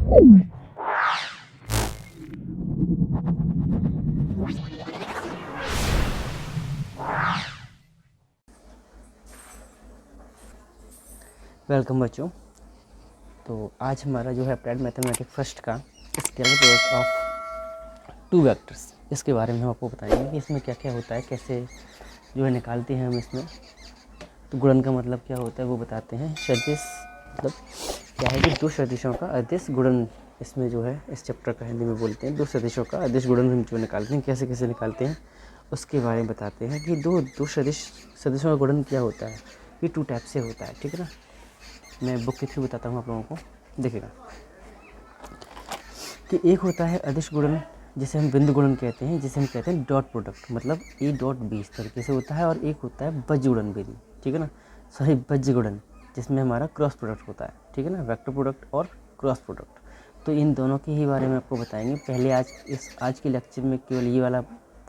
Welcome बच्चों। तो आज हमारा जो है अप्लाइड मैथमेटिक्स फर्स्ट का scalar product of two vectors, इसके बारे में हम आपको बताएंगे कि इसमें क्या क्या होता है, कैसे जो है निकालते हैं हम इसमें। तो गुणन का मतलब क्या होता है वो बताते हैं। सदिश मतलब क्या है कि दो सदिशों का अदिश गुणन, इसमें जो है इस चैप्टर का हिंदी में बोलते हैं। दो सदिशों का अदिश गुणन हम जो निकालते हैं, कैसे कैसे निकालते हैं उसके बारे में बताते हैं कि दो सदिशों का गुणन क्या होता है। ये टू टाइप से होता है, ठीक है ना। मैं बुक के थ्रू बताता हूँ आप लोगों को। देखिएगा कि एक होता है अदिश गुणन, जिसे हम बिंदु गुणन कहते हैं, जिसे हम कहते हैं डॉट प्रोडक्ट, मतलब ए डॉट बी, इस तरीके से होता है। और एक होता है बज्र गुणन विधि, ठीक है ना, सॉरी बज्र गुणन, जिसमें हमारा क्रॉस प्रोडक्ट होता है, ठीक है ना, वेक्टर प्रोडक्ट और क्रॉस प्रोडक्ट। तो इन दोनों के ही बारे में आपको बताएंगे। पहले आज के लेक्चर में केवल ये वाला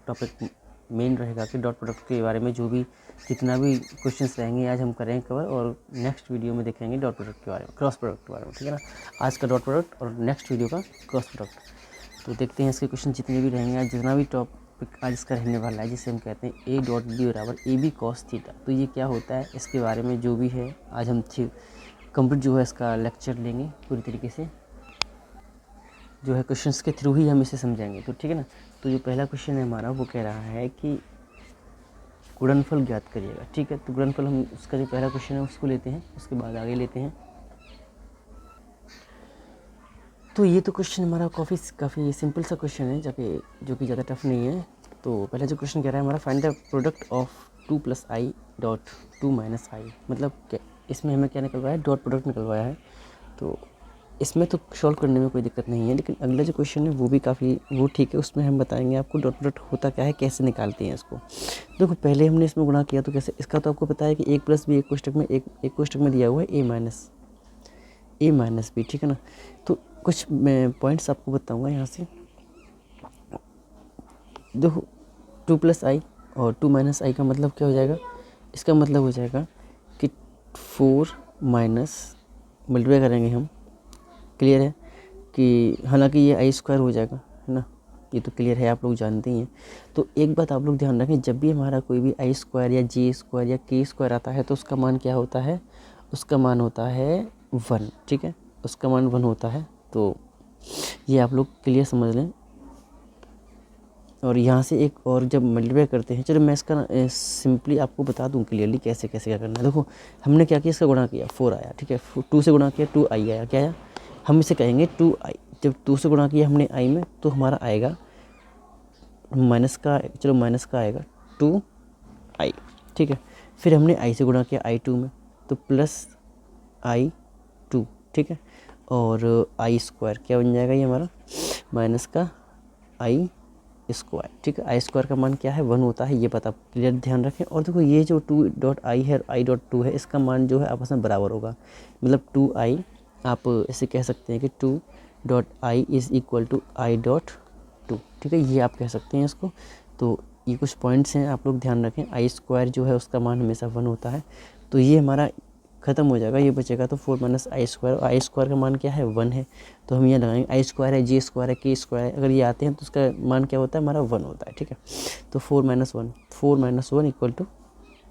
टॉपिक मेन रहेगा कि डॉट प्रोडक्ट के बारे में जो भी जितना भी क्वेश्चंस रहेंगे आज हम करेंगे कवर, और नेक्स्ट वीडियो में देखेंगे डॉट प्रोडक्ट के बारे में, क्रॉस प्रोडक्ट के बारे में, ठीक है ना। आज का डॉट प्रोडक्ट और नेक्स्ट वीडियो का क्रॉस प्रोडक्ट। तो देखते हैं इसके क्वेश्चन जितने भी रहेंगे आज, जितना भी टॉपिक आज इसका रहने वाला है, जिसे हम कहते हैं ए डॉट बी बराबर ए बी कॉस थीटा। तो ये क्या होता है, इसके बारे में जो भी है आज हम कंप्लीट जो है इसका लेक्चर लेंगे पूरी तरीके से, जो है क्वेश्चंस के थ्रू ही हम इसे समझेंगे। तो ठीक है ना। तो जो पहला क्वेश्चन है हमारा वो कह रहा है कि गुणनफल ज्ञात करिएगा, ठीक है। तो गुणनफल हम उसका जो पहला क्वेश्चन है उसको लेते हैं, उसके बाद आगे लेते हैं। तो ये तो क्वेश्चन हमारा काफ़ी सिंपल सा क्वेश्चन है, जो कि ज़्यादा टफ नहीं है। तो पहला जो क्वेश्चन कह रहा है हमारा, find the product of 2 + i dot 2 - i। मतलब क्या इसमें हमें क्या निकलवाया है, डॉट प्रोडक्ट निकलवाया है। तो इसमें तो सॉल्व करने में कोई दिक्कत नहीं है, लेकिन अगला जो क्वेश्चन है वो भी वो ठीक है। उसमें हम बताएंगे आपको डॉट प्रोडक्ट होता क्या है, कैसे निकालते हैं इसको। देखो पहले हमने इसमें गुणा किया तो कैसे, इसका तो आपको पता है कि 1 + b एक कोष्टक में दिया हुआ है a - b, ठीक है ना। तो कुछ मैं पॉइंट्स आपको बताऊंगा यहाँ से। देखो 2 + i और 2 - i का मतलब क्या हो जाएगा, इसका मतलब हो जाएगा कि 4 माइनस मल्टीप्लाई करेंगे हम, क्लियर है कि हालांकि ये i² हो जाएगा, है ना, ये तो क्लियर है, आप लोग जानते ही हैं। तो एक बात आप लोग ध्यान रखें, जब भी हमारा कोई भी i² या j² या k² आता है तो उसका मान क्या होता है, उसका मान होता है 1, ठीक है, उसका मान 1 होता है। तो ये आप लोग क्लियर समझ लें। और यहाँ से एक और जब मल्टीप्लाई करते हैं, चलो मैं इसका सिंपली आपको बता दूँ क्लियरली कैसे कैसे क्या करना है। देखो हमने क्या किया, इसका गुणा किया 4 आया, ठीक है, 2 से गुणा किया 2i आया, क्या आया, हम इसे कहेंगे 2i। जब 2 से गुणा किया हमने i में तो हमारा आएगा माइनस का, चलो माइनस का आएगा 2i, ठीक है। फिर हमने i से गुणा किया i2 में तो प्लस i2, ठीक है। और i² क्या बन जाएगा, ये हमारा माइनस का i², ठीक है। i² का मान क्या है, 1 होता है, ये पता क्लियर ध्यान रखें। और देखो ये जो 2.i है, i.2 है, इसका मान जो है आपस में बराबर होगा। मतलब 2i आप ऐसे कह सकते हैं कि 2.i = i.2, ठीक है, ये आप कह सकते हैं इसको। तो ये कुछ पॉइंट्स हैं, आप लोग ध्यान रखें। i² जो है उसका मान हमेशा 1 होता है। तो ये हमारा ख़त्म हो जाएगा, ये बचेगा तो 4 - i², और i² का मान क्या है, 1 है। तो हम ये लगाएंगे i² है, j² है, k² है, अगर ये आते हैं तो उसका मान क्या होता है, हमारा 1 होता है, ठीक है। तो 4 - 1 =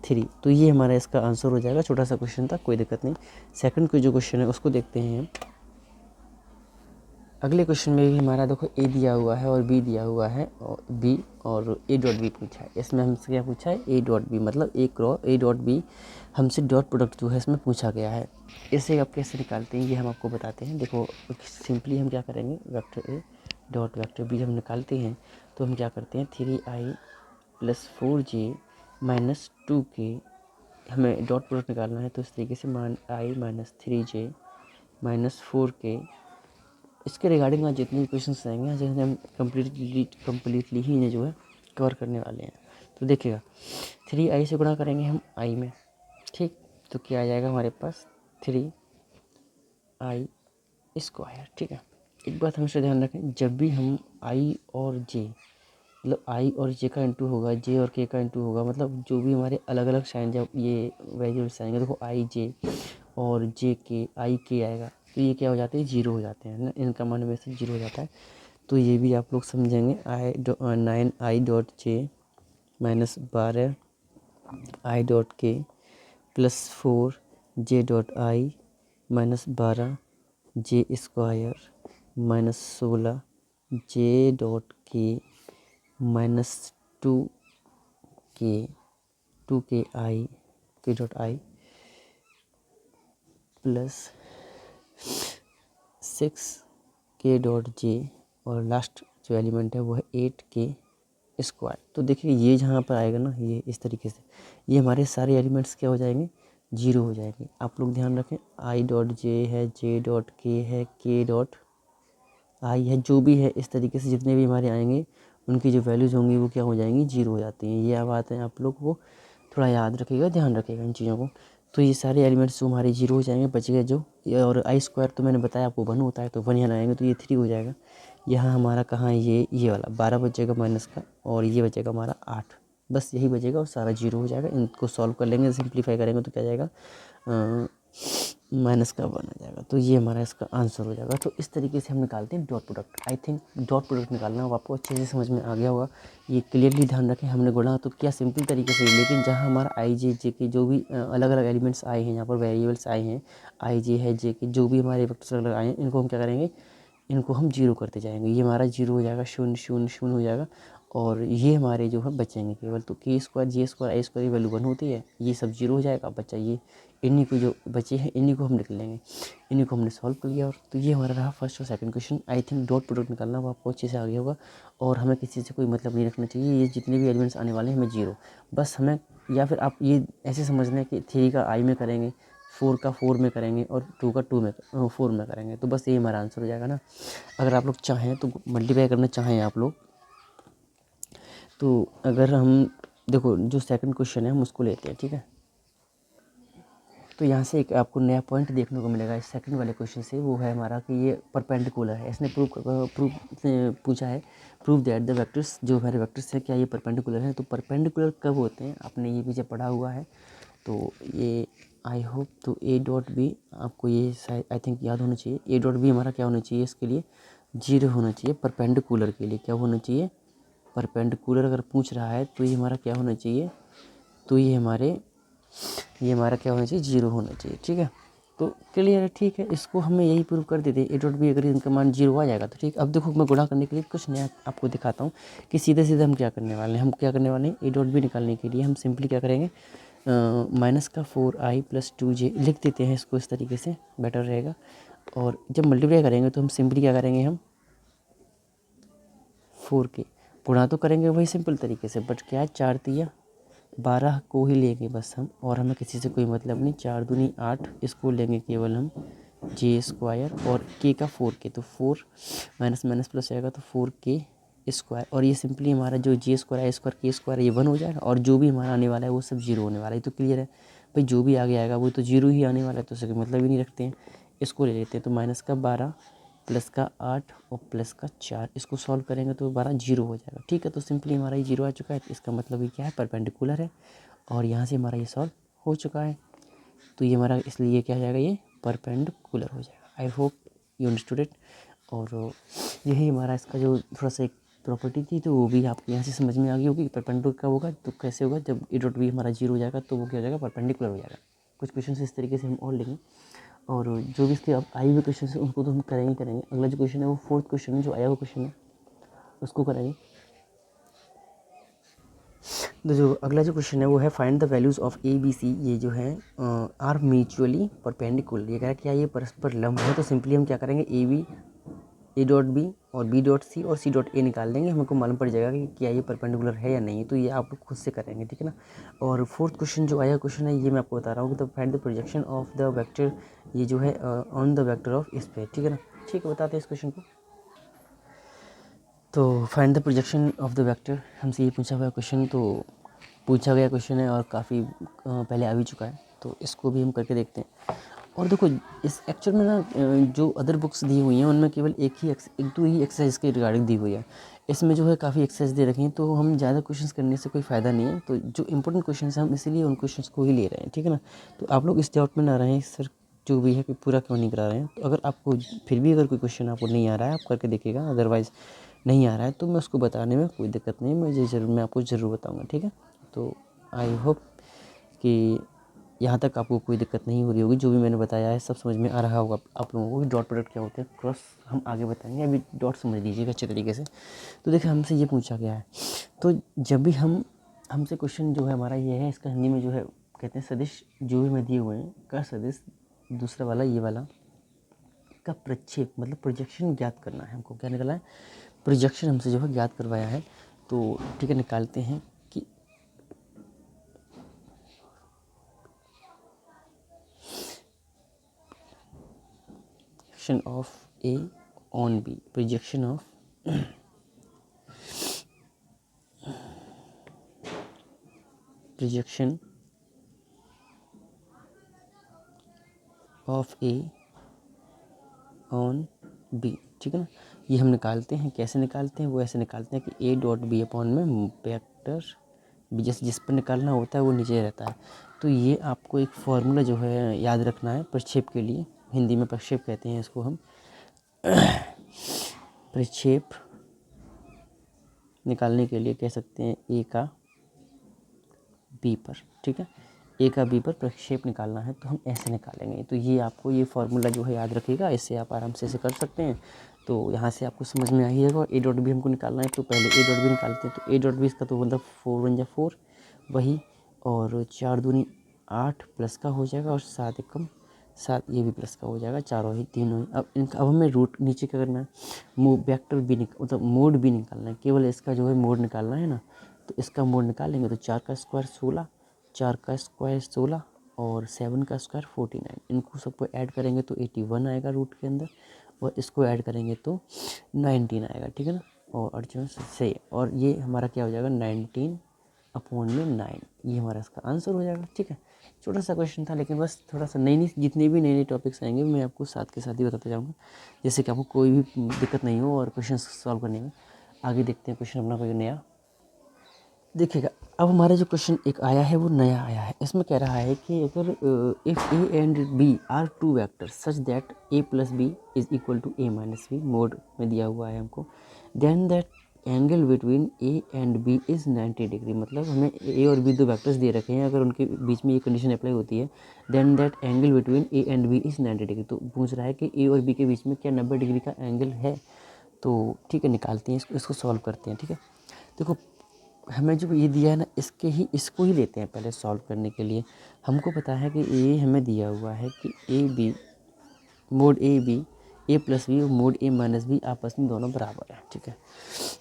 3। तो ये हमारा इसका आंसर हो जाएगा। छोटा सा क्वेश्चन था, कोई दिक्कत नहीं। सेकंड को जो क्वेश्चन है उसको देखते हैं हम। अगले क्वेश्चन में भी हमारा देखो a दिया हुआ है और b दिया हुआ है, और b और a.b पूछा है। इसमें हमसे क्या पूछा है, a.b, मतलब a.b हमसे डॉट प्रोडक्ट जो है इसमें पूछा गया है। इसे आप कैसे निकालते हैं ये हम आपको बताते हैं। देखो सिंपली हम क्या करेंगे, vector a dot vector b हम निकालते हैं तो हम क्या करते हैं, 3i + 4j - 2k, हमें डॉट प्रोडक्ट निकालना है। तो इस तरीके से i - 3j - 4k, इसके रिगार्डिंग आज जितने भी क्वेश्चंस आएंगे आज हम कम्प्लीटली ही इन्हें जो है कवर करने वाले हैं। तो देखिएगा 3i से गुणा करेंगे हम i में, ठीक, तो क्या आ जाएगा हमारे पास 3i², ठीक है। एक बात हमेशा ध्यान रखें, जब भी हम i और j, मतलब i और j का इंटू होगा, j और k का इंटू होगा, मतलब जो भी हमारे अलग अलग साइन जब ये वेरिएबल्स आएंगे, देखो i j और j k, i k आएगा, तो ये क्या हो जाते हैं, जीरो हो जाते हैं ना, इनका मान वैसे जीरो हो जाता है। तो ये भी आप लोग समझेंगे। 9 i.j minus 12 i.k plus 4 j.i minus 12 J square minus 16 j.k minus 2k 2k.i plus 6k.j और लास्ट जो एलिमेंट है वो है 8k स्क्वायर। तो देखिए ये जहाँ पर आएगा ना, ये इस तरीके से ये हमारे सारे एलिमेंट्स क्या हो जाएंगे, जीरो हो जाएंगे। आप लोग ध्यान रखें, i.j है, j.k है, k.i है, जो भी है इस तरीके से जितने भी हमारे आएंगे उनकी जो वैल्यूज़ होंगी वो क्या हो जाएंगी, जीरो हो जाती हैं। ये बात है, आप लोग को थोड़ा याद रखिएगा, ध्यान रखिएगा इन चीज़ों को। तो ये सारे एलिमेंट्स जो हमारे जीरो हो जाएंगे, बच गए जो और आई स्क्वायर तो मैंने बताया आपको 1 होता है, तो 1 यहाँ आएंगे तो ये 3 हो जाएगा। यहाँ हमारा कहाँ है, ये वाला 12 बचेगा माइनस का, और ये बचेगा हमारा 8, बस यही बचेगा और सारा जीरो हो जाएगा। इनको सॉल्व कर लेंगे, सिंप्लीफाई करेंगे तो क्या जाएगा, माइनस का 1 आ जाएगा। तो ये हमारा इसका आंसर हो जाएगा। तो इस तरीके से हम निकालते हैं dot product. I think dot product निकालना हो आपको अच्छे से समझ में आ गया होगा। ये क्लियरली ध्यान रखें, हमने गुणा तो क्या सिंपल तरीके से, लेकिन जहाँ हमारा आई जे जे के जो भी अलग अलग एलिमेंट्स आए हैं, यहाँ पर वेरिएबल्स आए हैं, आई जे है, जे के जो भी हमारे वेक्टर्स अलग आए हैं, इनको हम क्या करेंगे, इनको हम जीरो करते जाएंगे। ये हमारा जीरो हो जाएगा, 0 0 0 हो जाएगा, और ये हमारे जो है बचेंगे केवल। तो के स्क्वायर, जे स्क्वायर, आई स्क्वायर की वैल्यू 1 होती है, ये सब जीरो हो जाएगा। बच्चा ये इन्हीं को जो बचे हैं इन्हीं को हम निकल लेंगे, इन्हीं को हमने सॉल्व कर लिया। और तो ये हमारा रहा फर्स्ट और second question. I think dot product निकालना वो आपको अच्छे से आ गया होगा, और हमें किसी से कोई मतलब नहीं रखना चाहिए। ये जितने भी एलिमेंट्स आने वाले हैं हमें जीरो, बस हमें, या फिर आप ये ऐसे समझ लें कि 3 का आई में करेंगे, 4 का 4 में करेंगे, और 2 का 2 में 4 में करेंगे, तो बस ये हमारा आंसर हो जाएगा ना। अगर आप लोग चाहें तो मल्टीप्लाई करना चाहें आप लोग, तो अगर हम देखो जो सेकंड क्वेश्चन है हम उसको लेते हैं, ठीक है। तो यहाँ से एक आपको नया पॉइंट देखने को मिलेगा इस सेकंड वाले क्वेश्चन से, वो है हमारा कि ये परपेंडिकुलर है। इसने पूछा है प्रूव दैट द वेक्टर्स, जो हमारे वेक्टर्स हैं क्या ये परपेंडिकुलर है। तो परपेंडिकुलर कब होते हैं, आपने ये पीछे पढ़ा हुआ है, तो ये आई होप तो ए डॉट बी आपको ये शायद आई थिंक याद होना चाहिए। ए डॉट बी हमारा क्या होना चाहिए, इसके लिए जीरो होना चाहिए। परपेंडिकुलर के लिए क्या होना चाहिए, परपेंडिकुलर अगर पूछ रहा है तो ये हमारा क्या होना चाहिए, तो ये हमारा क्या होना चाहिए, जीरो होना चाहिए, ठीक है। तो क्लियर है, ठीक है। इसको हमें यही प्रूव कर देते हैं, ए डॉट बी अगर इनका मान जीरो आ जाएगा तो ठीक। अब देखो मैं गुणा करने के लिए कुछ नया आपको दिखाता हूँ कि सीधे सीधे हम क्या करने वाले हैं। हम क्या करने वाले हैं, ए डॉट बी निकालने के लिए हम सिंपली क्या करेंगे, माइनस का 4i प्लस 2j लिख देते हैं इसको, इस तरीके से बेटर रहेगा। और जब मल्टीप्लाई करेंगे तो हम सिंपली क्या करेंगे, हम 4k गुणा तो करेंगे वही सिंपल तरीके से, बट क्या है 4 तिया 12 को ही लेंगे बस हम, और हमें किसी से कोई मतलब नहीं। 4 दूनी 8, इसको लेंगे केवल हम जे स्क्वायर, और के का 4k, तो 4 माइनस माइनस प्लस आएगा तो 4k स्क्वायर। और ये सिंपली हमारा जो जे स्क्वायर आई स्क्वायर के स्क्वायर ये 1 हो जाएगा, और जो भी हमारा आने वाला है वो सब जीरो होने वाला है। तो क्लियर है भाई, जो भी आगे आएगा वो तो जीरो ही आने वाला है, तो उसका मतलब ही नहीं रखते हैं। इसको ले लेते हैं, तो माइनस का 12 प्लस का 8 और प्लस का 4, इसको सॉल्व करेंगे तो 12 जीरो हो जाएगा, ठीक है। तो सिंपली हमारा ये जीरो आ चुका है, तो इसका मतलब ये क्या है, परपेंडिकुलर है, और यहाँ से हमारा ये सॉल्व हो चुका है। तो ये हमारा इसलिए ये क्या हो जाएगा, ये परपेंडिकुलर हो जाएगा। I hope you understood it. और यही हमारा इसका जो थोड़ा सा एक प्रॉपर्टी थी, तो वो भी आपको यहाँ से समझ में आ गई होगी। परपेंडिकुलर कब होगा, तो कैसे होगा, जब ए डॉट बी हमारा जीरो हो जाएगा तो वो क्या हो जाएगा, परपेंडिकुलर हो जाएगा। कुछ क्वेश्चन इस तरीके से हम और लेंगे, और जो भी इसके अब आए हुए क्वेश्चन है उनको तो हम करेंगे। अगला जो क्वेश्चन है वो फोर्थ क्वेश्चन है, जो आया हुआ क्वेश्चन है उसको करेंगे। तो जो अगला जो क्वेश्चन है वो है find the values of A B C, ये जो है आर म्यूचुअली परपेंडिकुलर। ये कह रहा है क्या ये परस्पर लंब है, तो सिंपली हम क्या करेंगे, ए डॉट बी और बी डॉट सी और सी डॉट ए निकाल लेंगे, हमको मालूम पड़ जाएगा कि क्या ये परपेंडिकुलर है या नहीं। तो ये आप लोग खुद से करेंगे, ठीक है ना। और फोर्थ क्वेश्चन जो आया क्वेश्चन है ये मैं आपको बता रहा हूँ कि the find the projection of the vector, ये जो है on the vector of space, ठीक है ना। ठीक है, बताते हैं इस क्वेश्चन को। तो find the projection of the vector, हमसे ये पूछा हुआ क्वेश्चन, तो पूछा गया क्वेश्चन है और काफ़ी पहले आ भी चुका है, तो इसको भी हम करके देखते हैं। और देखो इस एक्चुअल में ना जो अदर बुक्स दी हुई हैं उनमें केवल एक दो ही एक्सरसाइज के रिगार्डिंग दी हुई है। इसमें जो है काफ़ी एक्सरसाइज दे रखी हैं, तो हम ज़्यादा क्वेश्चंस करने से कोई फ़ायदा नहीं है। तो जो इंपॉर्टेंट क्वेश्चंस हैं हम इसीलिए उन क्वेश्चंस को ही ले रहे हैं, ठीक है ना। तो आप लोग इस डाउट में ना रहें सर जो भी है कि पूरा क्यों नहीं करा रहे हैं। तो अगर आपको फिर भी अगर कोई क्वेश्चन आपको नहीं आ रहा है आप करके देखिएगा, अदरवाइज़ नहीं आ रहा है तो मैं उसको बताने में कोई दिक्कत नहीं है, मैं आपको ज़रूर बताऊँगा, ठीक है। तो आई होप कि यहाँ तक आपको कोई दिक्कत नहीं हो रही होगी, जो भी मैंने बताया है सब समझ में आ रहा होगा आप लोगों को कि डॉट प्रोडक्ट क्या होते हैं, क्रॉस हम आगे बताएंगे, अभी डॉट समझ लीजिएगा अच्छे तरीके से। तो देखिए हमसे ये पूछा गया है, तो जब भी हमसे क्वेश्चन जो है हमारा ये है, इसका हिंदी में जो है कहते हैं सदिश जो भी मैं दिए हुए हैं का सदिश, दूसरा वाला ये वाला का प्रक्षेप मतलब प्रोजेक्शन ज्ञात करना है हमको। क्या निकला है, प्रोजेक्शन हमसे जो है ज्ञात करवाया है। तो ठीक है, निकालते हैं कि projection of A on B, projection of A on B, ठीक है ना। ये हम निकालते हैं, कैसे निकालते हैं, वो ऐसे निकालते हैं कि ए डॉट बी अपॉन में वेक्टर बी, जैसे जिस पर निकालना होता है वो नीचे रहता है। तो ये आपको एक फॉर्मूला जो है याद रखना है प्रक्षेप के लिए, हिंदी में प्रक्षेप कहते हैं इसको हम। प्रक्षेप निकालने के लिए कह सकते हैं ए का बी पर, ठीक है, ए का बी पर प्रक्षेप निकालना है तो हम ऐसे निकालेंगे। तो ये आपको ये फार्मूला जो है याद रखिएगा, इससे आप आराम से इसे कर सकते हैं। तो यहाँ से आपको समझ में आ ही जाएगा। ए डॉट बी हमको निकालना है तो पहले ए डॉट बी निकालते हैं। तो ए डॉट बी इसका तो मतलब 4 × 4 वही, और 4 दूनी 8 प्लस का हो जाएगा, और 7 एकम 7 ये भी प्लस का हो जाएगा, चारों ही तीनों ही। अब हमें रूट नीचे क्या करना है, वेक्टर बी मतलब मोड बी निकालना है, केवल इसका जो है मोड निकालना है ना। तो इसका मोड निकालेंगे तो 4 का स्क्वायर 16, 4 का स्क्वायर 16 और 7 का स्क्वायर 49, इनको सबको ऐड करेंगे तो 81 आएगा रूट के अंदर, और इसको ऐड करेंगे तो 19 आएगा, ठीक है ना। और अर्जुन से, और ये हमारा क्या हो जाएगा 19 अपॉन में 9, ये हमारा इसका आंसर हो जाएगा, ठीक है। छोटा सा क्वेश्चन था, लेकिन बस थोड़ा सा नई जितने भी नए टॉपिक्स आएंगे मैं आपको साथ के साथ ही बताते जाऊँगा, जैसे कि आपको कोई भी दिक्कत नहीं हो और क्वेश्चन सॉल्व करने में। आगे देखते हैं क्वेश्चन अपना कोई नया। देखिएगा अब हमारा जो क्वेश्चन एक आया है वो नया आया है। इसमें कह रहा है कि अगर if A and B are two vector such that A plus B is equal to A minus B, mod में दिया हुआ है हमको, then that angle between A and B is 90 degree. मतलब हमें ए और बी दो वैक्टर्स दे रखे हैं, अगर उनके बीच में ये कंडीशन अप्लाई होती है, then that angle between A and B is 90 degree. तो पूछ रहा है कि ए और बी के बीच में क्या 90 डिग्री का एंगल है। तो ठीक है, निकालते हैं इसको सॉल्व करते हैं, ठीक है। देखो हमें जो ये दिया है ना, इसको ही लेते हैं पहले सॉल्व करने के लिए। हमको पता है कि ये हमें दिया हुआ है कि A B mod A B A plus B और मोड ए माइनस बी आपस में दोनों बराबर है, ठीक है,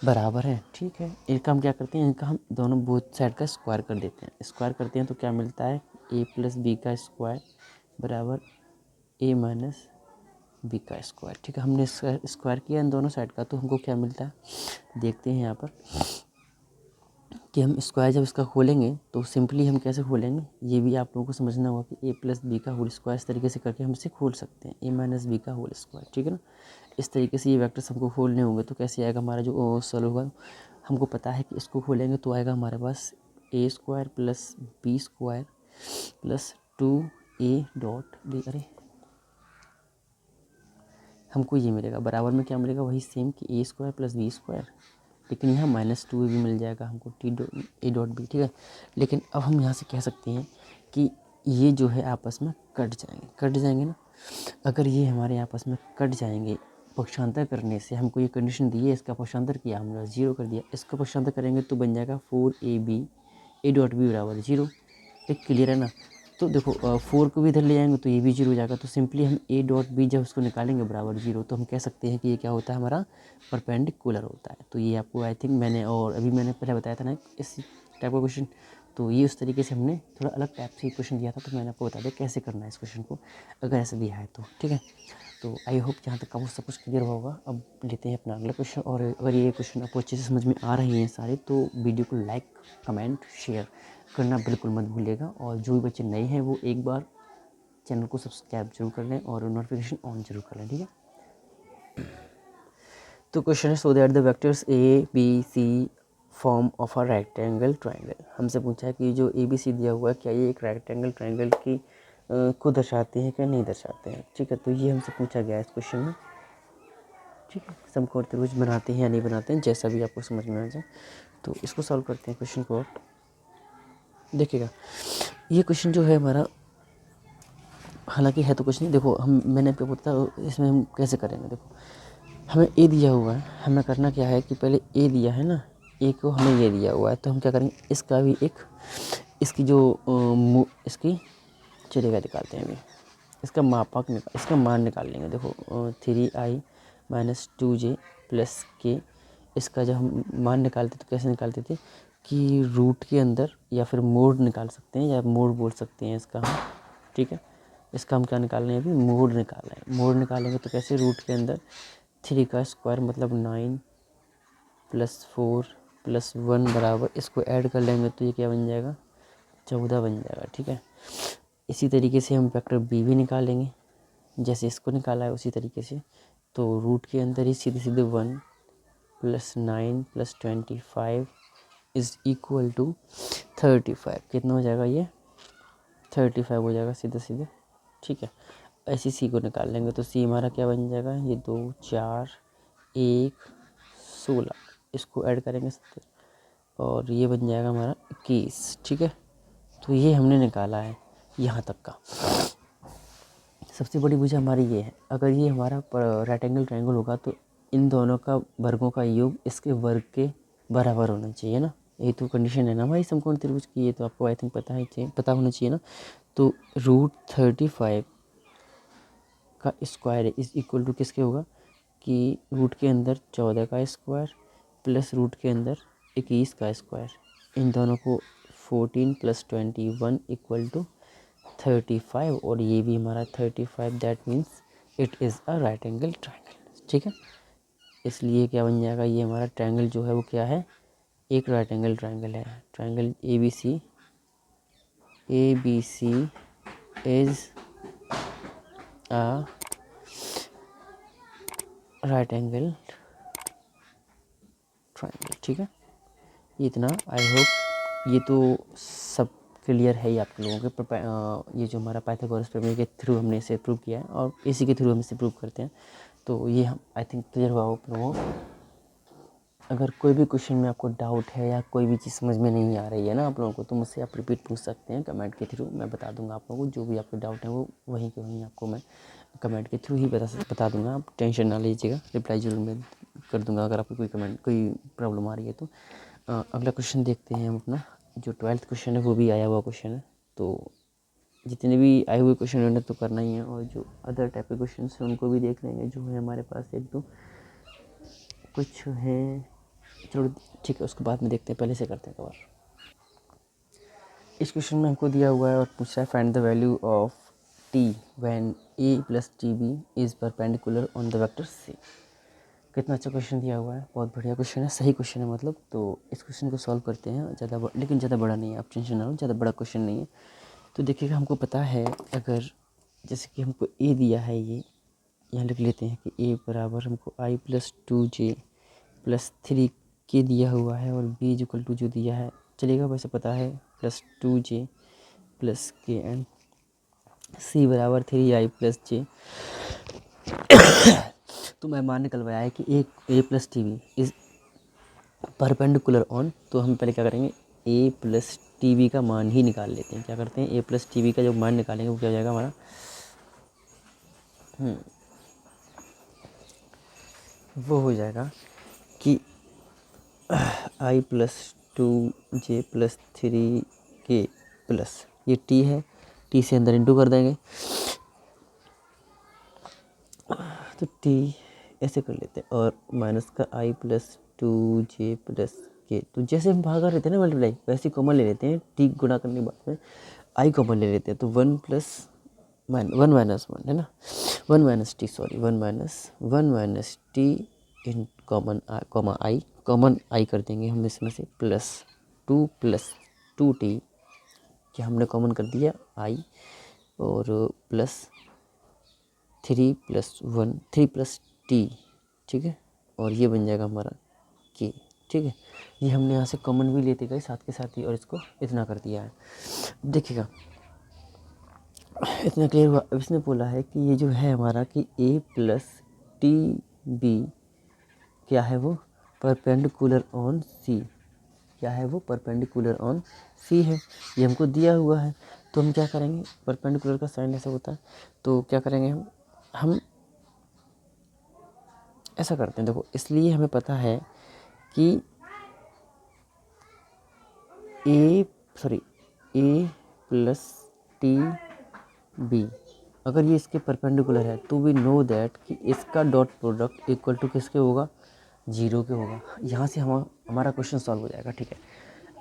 बराबर है, ठीक है। इनका हम क्या करते हैं, इनका हम दोनों बोथ साइड का स्क्वायर कर देते हैं। स्क्वायर करते हैं तो क्या मिलता है, ए प्लस बी का स्क्वायर बराबर ए माइनस बी का स्क्वायर, ठीक है। हमने स्क्वायर किया इन दोनों साइड का, तो हमको क्या मिलता है देखते हैं यहाँ पर कि हम स्क्वायर जब इसका खोलेंगे तो सिंपली हम कैसे खोलेंगे, ये भी आप लोगों को समझना होगा कि ए प्लस बी का होल स्क्वायर इस तरीके से करके हम इसे खोल सकते हैं, ए माइनस बी का होल स्क्वायर, ठीक है ना। इस तरीके से ये वेक्टर्स हमको खोलने होंगे तो कैसे आएगा हमारा जो सॉल्व होगा। हमको पता है कि इसको खोलेंगे तो आएगा हमारे पास A square plus B square plus 2a dot B, अरे हमको ये मिलेगा, बराबर में क्या मिलेगा वही सेम कि ए स्क्वायर प्लस बी स्क्वायर, लेकिन यहाँ -2 भी मिल जाएगा हमको ए डॉट बी, ठीक है। लेकिन अब हम यहाँ से कह सकते हैं कि ये जो है आपस में कट जाएंगे ना। अगर ये हमारे आपस में कट जाएंगे पक्षांतर करने से, हमको ये कंडीशन दी है, इसका पक्षांतर किया हमने 0 कर दिया, इसका पक्षांतर करेंगे तो बन जाएगा 4ab ए डॉट बी बराबर 0। एक क्लियर है ना। तो देखो 4 को भी इधर ले जाएंगे तो ये भी 0 हो जाएगा। तो सिंपली हम ए डॉट बी जब उसको निकालेंगे बराबर 0, तो हम कह सकते हैं कि ये क्या होता है, हमारा परपेंडिकुलर होता है। तो ये आपको आई थिंक मैंने और अभी मैंने पहले बताया था ना इस टाइप का क्वेश्चन, तो ये उस तरीके से हमने थोड़ा अलग टाइप से क्वेश्चन दिया था, तो मैंने आपको बता दिया कैसे करना है इस क्वेश्चन को अगर ऐसा दिया है तो, ठीक है। तो आई होप यहाँ तक आपको सब कुछ क्लियर होगा। अब लेते हैं अपना अगला क्वेश्चन, और अगर ये क्वेश्चन आपको अच्छे से समझ में आ रहे हैं सारे, तो वीडियो को लाइक कमेंट शेयर करना बिल्कुल मत भूलिएगा। और जो भी बच्चे नए हैं वो एक बार चैनल को सब्सक्राइब जरूर कर लें और नोटिफिकेशन ऑन जरूर कर लें, ठीक है। तो क्वेश्चन है, so that the vectors A B C form of a rectangle triangle. हमसे पूछा है कि जो ए बी सी दिया हुआ है क्या ये एक रेक्टेंगल ट्राइंगल की को दर्शाते हैं क्या नहीं दर्शाते हैं, ठीक है। तो ये हमसे पूछा गया है इस क्वेश्चन में, ठीक है। समकोण त्रिभुज बनाते हैं या नहीं बनाते हैं, जैसा भी आपको समझ में आ जाए। तो इसको सॉल्व करते हैं क्वेश्चन को। देखिएगा ये क्वेश्चन जो है हमारा, हालांकि है तो कुछ नहीं, देखो मैंने आपको बताया इसमें हम कैसे करेंगे। देखो हमें ए दिया हुआ है, हमें करना क्या है कि पहले ए दिया है ना, ए को हमें ये दिया हुआ है, तो हम क्या करेंगे इसका भी एक, इसकी जो इसकी चलेगा निकालते हैं अभी, इसका मापक इसका मान निकाल लेंगे। देखो 3i - 2j + k, इसका जब हम मान निकालते तो कैसे निकालते थे कि रूट के अंदर, या फिर मोड निकाल सकते हैं, या मोड बोल सकते हैं इसका हम, ठीक है। इसका हम क्या निकाल रहे हैं अभी, मोड निकाल रहे हैं। मोड निकालेंगे तो कैसे, रूट के अंदर 3 का स्क्वायर मतलब 9 + 4 + 1 बराबर, इसको ऐड कर लेंगे तो ये क्या बन जाएगा, 14 बन जाएगा, ठीक है। इसी तरीके से हम वेक्टर बी भी निकालेंगे, जैसे इसको निकाला है उसी तरीके से। तो रूट के अंदर ही सीधे सीधे 1 + 9 + 25 = 35, कितना हो जाएगा ये, 35 हो जाएगा सीधे सीधे, ठीक है। ऐसे सी को निकाल लेंगे तो सी हमारा क्या बन जाएगा, ये 2 4 1 16, इसको ऐड करेंगे 70 और ये बन जाएगा हमारा 21, ठीक है। तो ये हमने निकाला है यहाँ तक का। सबसे बड़ी वजह हमारी ये है, अगर ये हमारा राइट एंगल ट्रायंगल होगा तो इन दोनों का वर्गों का योग इसके वर्ग के बराबर होना चाहिए ना, ये तो कंडीशन है ना भाई समकोण त्रिभुज की, ये तो आपको आई थिंक पता होना चाहिए ना। तो √35 का स्क्वायर = किसके होगा कि रूट के अंदर 14 का स्क्वायर प्लस रूट के अंदर 21 का स्क्वायर, इन दोनों को 14 + 21 = 35, और ये भी हमारा 35, that means it is a right angle triangle, ठीक है। इसलिए क्या बन जाएगा, ये हमारा ट्रायंगल जो है वो क्या है, एक राइट एंगल ट्रायंगल है। Triangle ABC is a right angle triangle, ठीक है। ये इतना आई होप ये तो सब क्लियर है ही आप लोगों के। ये जो हमारा पाइथागोरस प्रमेय के थ्रू हमने इसे प्रूव किया है, और इसी के थ्रू हम इसे प्रूव करते हैं, तो ये हम आई थिंक क्लियर हुआ हो आप लोगों को। अगर कोई भी क्वेश्चन में आपको डाउट है या कोई भी चीज़ समझ में नहीं आ रही है ना आप लोगों को, तो मुझसे आप रिपीट पूछ सकते हैं कमेंट के थ्रू, मैं बता दूंगा आप लोगों को। जो भी आपके डाउट है वो वहीं के वहीं आपको मैं कमेंट के थ्रू ही बता दूंगा, आप टेंशन ना लीजिएगा, रिप्लाई ज़रूर मैं कर दूंगा अगर आपको कोई प्रॉब्लम आ रही है तो। अगला क्वेश्चन देखते हैं हम अपना, जो 12th क्वेश्चन है वो भी आया हुआ क्वेश्चन है। तो जितने भी आए हुए क्वेश्चन उन्हें तो करना ही है, और जो अदर टाइप के क्वेश्चन हैं उनको भी देख लेंगे, जो है हमारे पास एक दो कुछ है, चलो ठीक है उसको बाद में देखते हैं, पहले से करते हैं कवर। इस क्वेश्चन में हमको दिया हुआ है और पूछ रहा है find the value of t when a + tb is perpendicular on the vector c। कितना अच्छा क्वेश्चन दिया हुआ है, बहुत बढ़िया क्वेश्चन है, सही क्वेश्चन है मतलब। तो इस क्वेश्चन को सॉल्व करते हैं, लेकिन ज़्यादा बड़ा नहीं है, आप टेंशन ना लो, ज़्यादा बड़ा क्वेश्चन नहीं है। तो देखिएगा हमको पता है, अगर जैसे कि हमको a दिया है, ये यहाँ लिख लेते हैं कि a बराबर हमको i + 2j + 3k दिया हुआ है, और b = जो दिया है चलेगा वैसे पता है +2j + k, एंड c बराबर 3i + j। तो मैं मान निकलवाया है कि a + tb is perpendicular on, तो हम पहले क्या करेंगे, a + tb का मान ही निकाल लेते हैं। क्या करते हैं, a + tb का जो मान निकालेंगे वो क्या हो जाएगा हमारा, वो हो जाएगा कि i + 2j + 3k प्लस ये t है, t से अंदर इंटू कर देंगे, तो t ऐसे कर लेते हैं, और माइनस का i + 2j + k, तो जैसे हम भागा रहते हैं ना मल्टीप्लाई, वैसे कॉमन ले लेते हैं, t गुणा करने के बाद में i कॉमन ले लेते हैं, तो 1 है ना, 1 - t in common i common i कर देंगे हम इसमें से, +2 + 2t, क्या हमने कॉमन कर दिया i, और +3 + 1 3 + t, ठीक है, और ये बन जाएगा हमारा k, ठीक है। ये हमने यहाँ से कॉमन भी लेते गए साथ के साथ ही, और इसको इतना कर दिया है। देखिएगा इतना क्लियर हुआ। अब इसने बोला है कि ये जो है हमारा कि a प्लस टी बी क्या है वो परपेंडिकुलर ऑन सी, क्या है वो परपेंडिकुलर ऑन सी है, ये हमको दिया हुआ है। तो हम क्या करेंगे, परपेंडिकुलर का साइन ऐसा होता है, तो क्या करेंगे हम ऐसा करते हैं। देखो इसलिए हमें पता है कि ए प्लस टी बी अगर ये इसके परपेंडिकुलर है तो वी नो दैट कि इसका डॉट प्रोडक्ट इक्वल टू किसके होगा, 0 के होगा। यहाँ से हमारा क्वेश्चन सॉल्व हो जाएगा। ठीक है,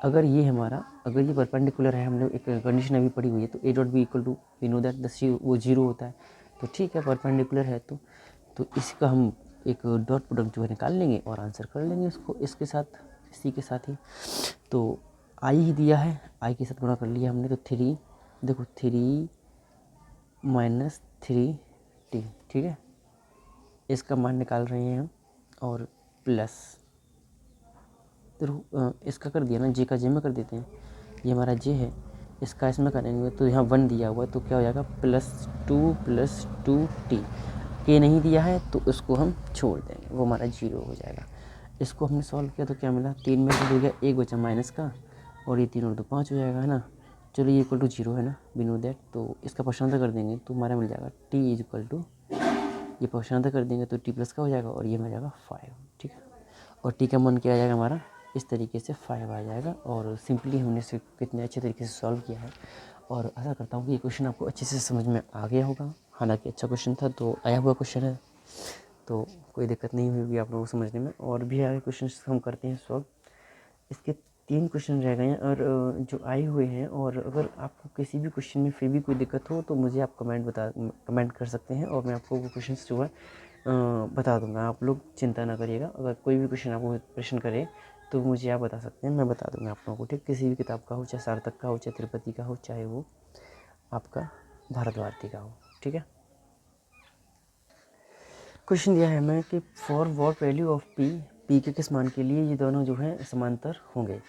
अगर ये परपेंडिकुलर है, हमने एक कंडीशन अभी पढ़ी हुई है, तो A dot B equal to we know that वो 0 होता है। तो ठीक है, परपेंडिकुलर है तो इसका हम एक डॉट प्रोडक्ट जो है निकाल लेंगे और आंसर कर लेंगे इसको, इसके साथ, सी के साथ ही। तो आई ही दिया है, आई के साथ गुणा कर लिया हमने, तो 3, देखो 3 माइनस 3t, ठीक है, इसका मान निकाल रहे हैं हम, और प्लस तो इसका कर दिया ना, जे का जे में कर देते हैं, ये हमारा जे है, इसका इसमें करेंगे तो यहाँ 1 दिया हुआ है, तो क्या हो जाएगा प्लस टू टी। के नहीं दिया है तो उसको हम छोड़ देंगे, वो हमारा 0 हो जाएगा। इसको हमने सॉल्व किया तो क्या मिला, 3 में से हो गया 1 बचा माइनस का, और ये 3 और 2 5 हो जाएगा, है ना। चलो ये इक्वल टू 0 है ना, वी नो दैट, तो इसका प्रश्नांतर कर देंगे तो हमारा मिल जाएगा टी इज इक्वल टू, ये प्रश्नांतर कर देंगे तो टी प्लस का हो जाएगा, और ये मिल जाएगा 5, ठीक है। और टी का मान क्या आ जाएगा हमारा, इस तरीके से 5 आ जाएगा। और सिंपली हमने इसे कितने अच्छे तरीके से सॉल्व किया है, और आशा करता हूँ कि ये क्वेश्चन आपको अच्छे से समझ में आ गया होगा। हालांकि अच्छा क्वेश्चन था, तो आया हुआ क्वेश्चन है, तो कोई दिक्कत नहीं होगी आप लोगों को समझने में। और भी आगे क्वेश्चन हम करते हैं सॉल्व। इसके 3 क्वेश्चन रह गए हैं और जो आए हुए हैं, और अगर आपको किसी भी क्वेश्चन में फिर भी कोई दिक्कत हो तो मुझे आप कमेंट कर सकते हैं, और मैं आपको वो क्वेश्चन जो है बता दूंगा। आप लोग चिंता ना करिएगा, अगर कोई भी क्वेश्चन आपको प्रश्न करे तो मुझे आप बता सकते हैं, मैं बता दूंगा आप लोगों को, ठीक। किसी भी किताब का हो, चाहे सार्थक का हो, चाहे तिरुपति का हो, चाहे वो आपका भारत भारती का हो, ठीक है। क्वेश्चन दिया है हमें कि for what value of P के किस मान के लिए ये दोनों जो हैं समांतर होंगे।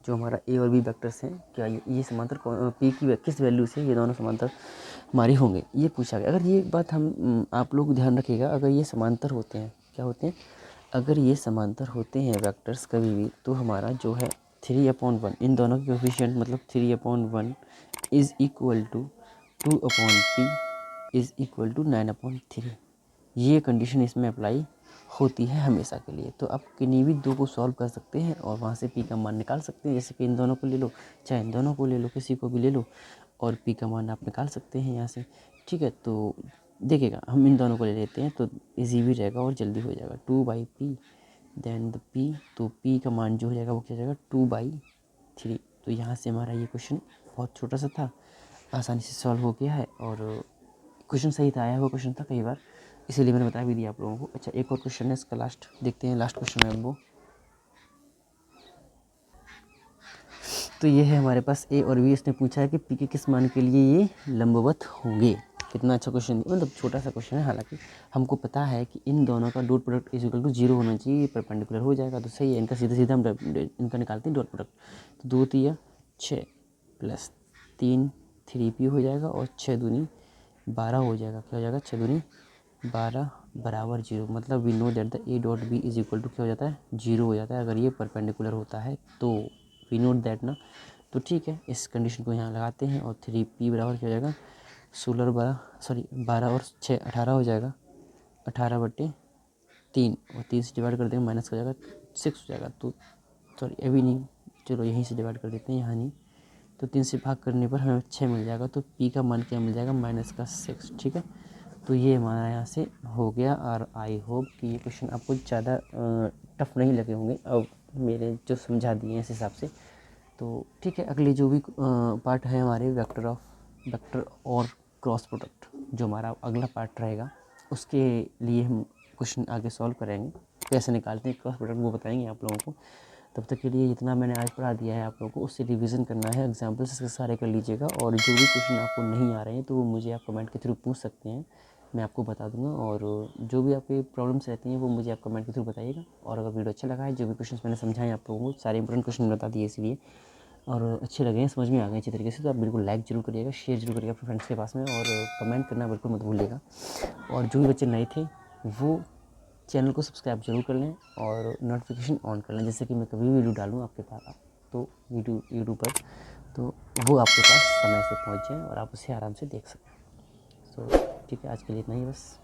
जो हमारा ए और बी वेक्टर्स हैं, क्या ये समांतर पी की किस वैल्यू से ये दोनों समांतर हमारे होंगे, ये पूछा गया। अगर ये बात आप लोग ध्यान रखिएगा, अगर ये समांतर होते हैं, क्या होते हैं, अगर ये समांतर होते हैं वेक्टर्स कभी भी, तो हमारा जो है 3/1, इन दोनों के कोफिशिएंट मतलब 3/1 is equal to 2/p is equal to 9/3। ये कंडीशन इसमें अप्लाई होती है हमेशा के लिए। तो आप किन्हीं भी दो को सॉल्व कर सकते हैं और वहाँ से पी का मान निकाल सकते हैं। जैसे कि इन दोनों को ले लो, चाहे इन दोनों को ले लो, किसी को भी ले लो, और पी का मान आप निकाल सकते हैं यहाँ से, ठीक है। तो देखिएगा, हम इन दोनों को ले लेते हैं तो ईजी भी रहेगा और जल्दी हो जाएगा। 2/p देन द p, तो p का मान जो हो जाएगा वो क्या हो जाएगा 2/3। तो यहाँ से हमारा ये क्वेश्चन बहुत छोटा सा था, आसानी से सॉल्व हो गया है, और क्वेश्चन सही था, आया हुआ क्वेश्चन था कई बार, इसीलिए मैंने बता भी दिया आप लोगों को। अच्छा, एक और क्वेश्चन है, इसका लास्ट देखते हैं, लास्ट क्वेश्चन है वो। तो ये है हमारे पास ए और बी, इसने पूछा है कि पी के किस मान के लिए ये लंबवत होंगे। कितना अच्छा क्वेश्चन, मतलब छोटा सा क्वेश्चन है, हालांकि हमको पता है कि इन दोनों का dot product is equal to 0 होना चाहिए, ये परपेंडिकुलर हो जाएगा तो सही है। इनका सीधा सीधा हम इनका निकालते हैं डॉट प्रोडक्ट, तो 2 3 6 प्लस 3 3p हो जाएगा, और 6 दूनी 12 हो जाएगा। क्या हो जाएगा, 6 दूनी 12 बराबर 0, मतलब we know that the A dot B is equal to क्या हो जाता है, 0 हो जाता है अगर ये परपेंडिकुलर होता है तो। वी नोट दैट ना, तो ठीक है, इस कंडीशन को यहाँ लगाते हैं, और 3p बराबर क्या हो जाएगा 12 और 6 18 हो जाएगा, 18/3, और 3 से डिवाइड कर देंगे माइनस हो जाएगा 6 हो जाएगा। तो सॉरी अभी नहीं, चलो यहीं से डिवाइड कर देते हैं, यहाँ नहीं, तो 3 से भाग करने पर हमें 6 मिल जाएगा, तो p का मान क्या मिल जाएगा -6, ठीक है। तो ये हमारा यहाँ से हो गया, और आई होप कि ये क्वेश्चन आपको ज़्यादा टफ नहीं लगे होंगे अब मेरे जो समझा दिए हैं इस हिसाब से। तो ठीक है, अगले जो भी पार्ट है हमारे वेक्टर और क्रॉस प्रोडक्ट, जो हमारा अगला पार्ट रहेगा, उसके लिए हम क्वेश्चन आगे सॉल्व करेंगे, कैसे निकालते हैं क्रॉस प्रोडक्ट वो बताएंगे आप लोगों को। तब तक के लिए जितना मैंने आज पढ़ा दिया है आप लोगों को, उससे रिवीजन करना है, एग्जाम्पल्स इसके सारे कर लीजिएगा, और जो भी क्वेश्चन आपको नहीं आ रहे हैं तो वो मुझे आप कमेंट के थ्रू पूछ सकते हैं, मैं आपको बता दूंगा। और जो भी आपकी प्रॉब्लम्स रहती हैं वो मुझे आप कमेंट के थ्रू बताइएगा। और अगर वीडियो अच्छा लगा है, जो भी क्वेश्चन मैंने समझाए आप लोगों को, सारे इंपॉर्टेंट क्वेश्चन बता दिए इसलिए, और अच्छे लगे हैं, समझ में आ गए अच्छी तरीके से, तो आप बिल्कुल लाइक जरूर करिएगा, शेयर जरूर करिएगा अपने फ्रेंड्स के पास में, और कमेंट करना बिल्कुल मत भूलिएगा। और जो भी बच्चे नए थे वो चैनल को सब्सक्राइब जरूर कर लें और नोटिफिकेशन ऑन कर लें, जैसे कि मैं कभी भी वीडियो डालूँ आपके पास तो यूट्यूब पर, तो वो आपके पास समय से पहुंच जाए और आप उसे आराम से देख सकें। तो ठीक है, आज के लिए इतना ही बस।